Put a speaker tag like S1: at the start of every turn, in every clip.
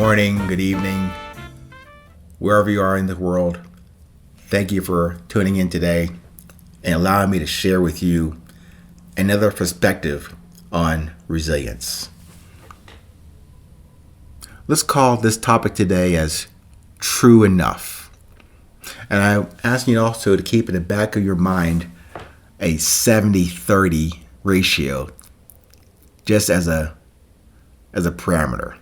S1: morning, good evening, wherever you are in the world. Thank you for tuning in today and allowing me to share with you another perspective on resilience. Let's call this topic today as true enough. And I'm asking you also to keep in the back of your mind a 70-30 ratio just as a parameter.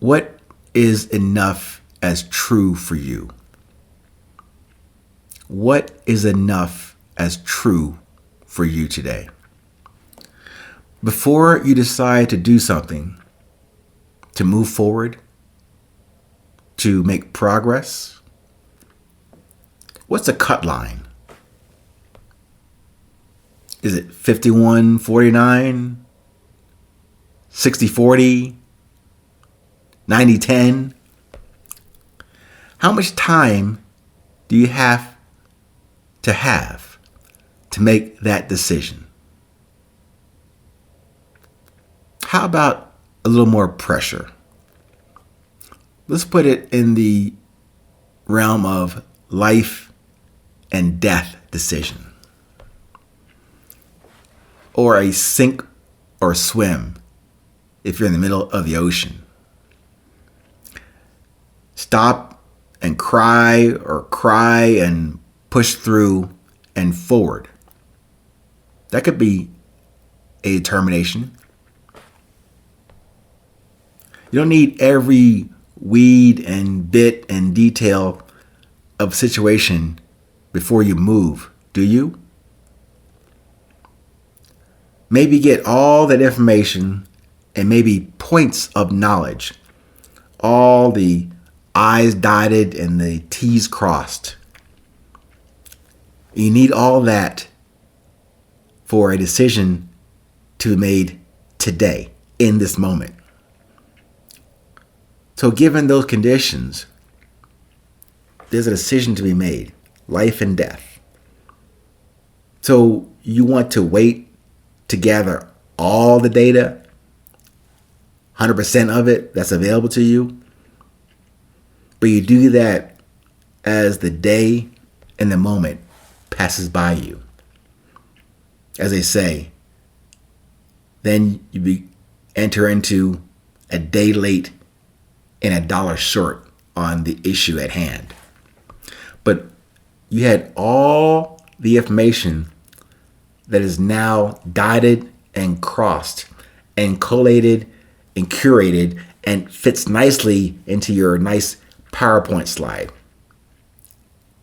S1: What is enough as true for you? What is enough as true for you today? Before you decide to do something, to move forward, to make progress, what's a cut line? Is it 51-49, 60-40, 90-10? How much time do you have to make that decision? How about a little more pressure? Let's put it in the realm of life and death decision, or a sink or swim if you're in the middle of the ocean. Stop and cry, or cry and push through and forward. That could be a determination. You don't need every weed and bit and detail of a situation before you move, do you? Maybe get all that information and maybe points of knowledge, all the I's dotted and the T's crossed. You need all that for a decision to be made today, in this moment. So given those conditions, there's a decision to be made, life and death. So you want to wait to gather all the data, 100% of it that's available to you. But you do that as the day and the moment passes by you. As they say, then you enter into a day late and a dollar short on the issue at hand. But you had all the information that is now dotted and crossed and collated and curated and fits nicely into your nice PowerPoint slide.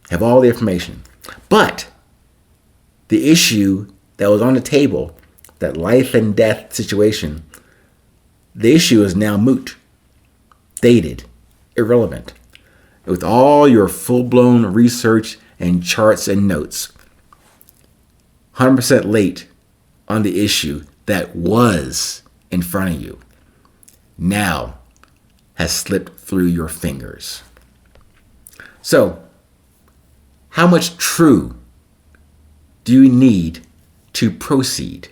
S1: Have all the information. But the issue that was on the table, that life and death situation, the issue is now moot, dated, irrelevant. With all your full-blown research and charts and notes, 100% late on the issue that was in front of you, now has slipped through your fingers. So, how much true do you need to proceed?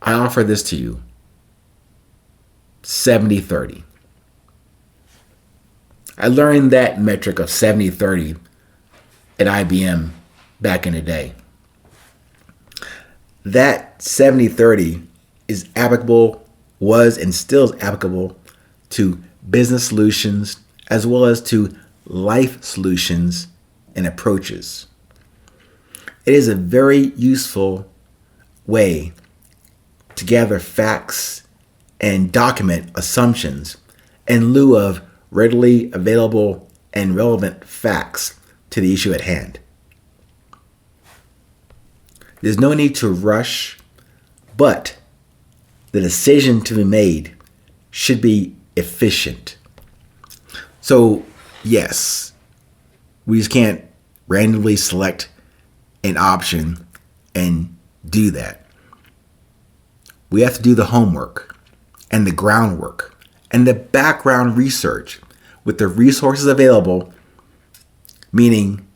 S1: I offer this to you, 70-30. I learned that metric of 70-30 at IBM back in the day. That 70-30 is applicable, was and still is applicable to business solutions as well as to life solutions and approaches. It is a very useful way to gather facts and document assumptions in lieu of readily available and relevant facts to the issue at hand. There's no need to rush, but the decision to be made should be efficient. So, yes, we just can't randomly select an option and do that. We have to do the homework and the groundwork and the background research with the resources available, meaning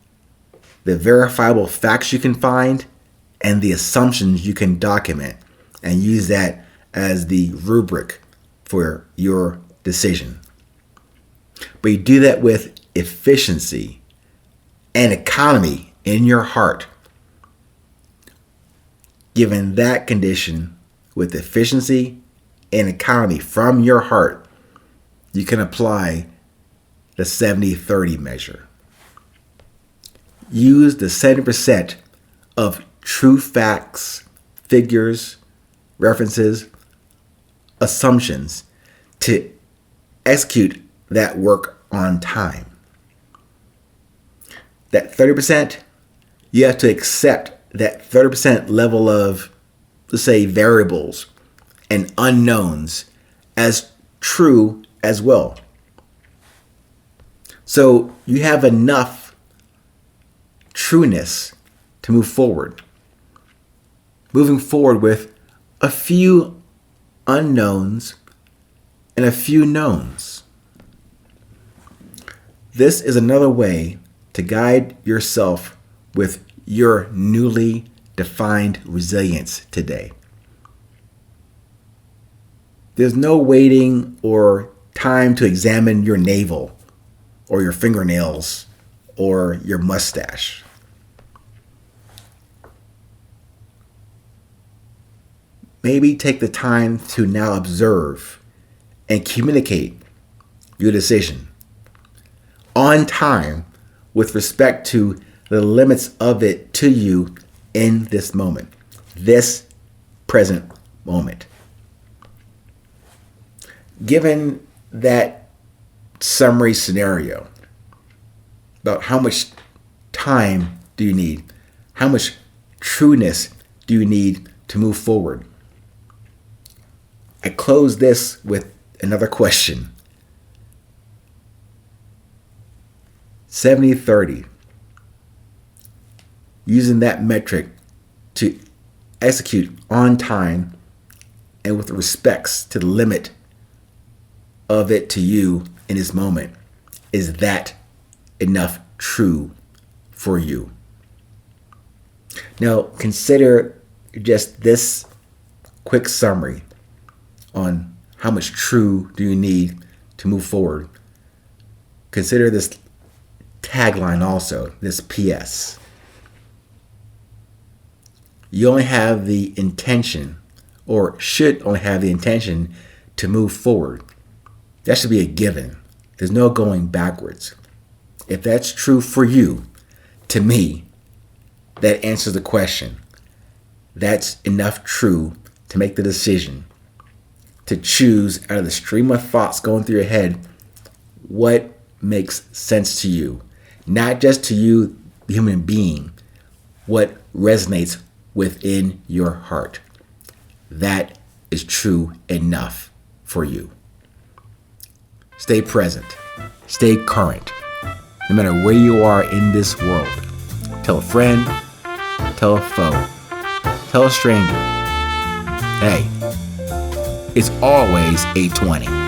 S1: the verifiable facts you can find and the assumptions you can document and use that as the rubric for your decision. But you do that with efficiency and economy in your heart. Given that condition with efficiency and economy from your heart, you can apply the 70-30 measure. Use the 70% of true facts, figures, references, assumptions to execute that work on time. That 30%, you have to accept that 30% level of, let's say, variables and unknowns as true as well. So you have enough trueness to move forward. Moving forward with a few unknowns and a few knowns. This is another way to guide yourself with your newly defined resilience today. There's no waiting or time to examine your navel or your fingernails or your mustache. Maybe take the time to now observe and communicate your decision on time with respect to the limits of it to you in this moment, this present moment. Given that summary scenario about how much time do you need, how much trueness do you need to move forward, I close this with another question. 70-30. Using that metric to execute on time and with respects to the limit of it to you in this moment. Is that enough true for you? Now, consider just this quick summary on how much true do you need to move forward. Consider this tagline also, this PS. You only have the intention, or should only have the intention, to move forward. That should be a given. There's no going backwards. If that's true for you, to me, that answers the question. That's enough true to make the decision to choose out of the stream of thoughts going through your head what makes sense to you. Not just to you, the human being, what resonates within your heart. That is true enough for you. Stay present. Stay current. No matter where you are in this world. Tell a friend. Tell a foe. Tell a stranger. Hey, it's always 8:20.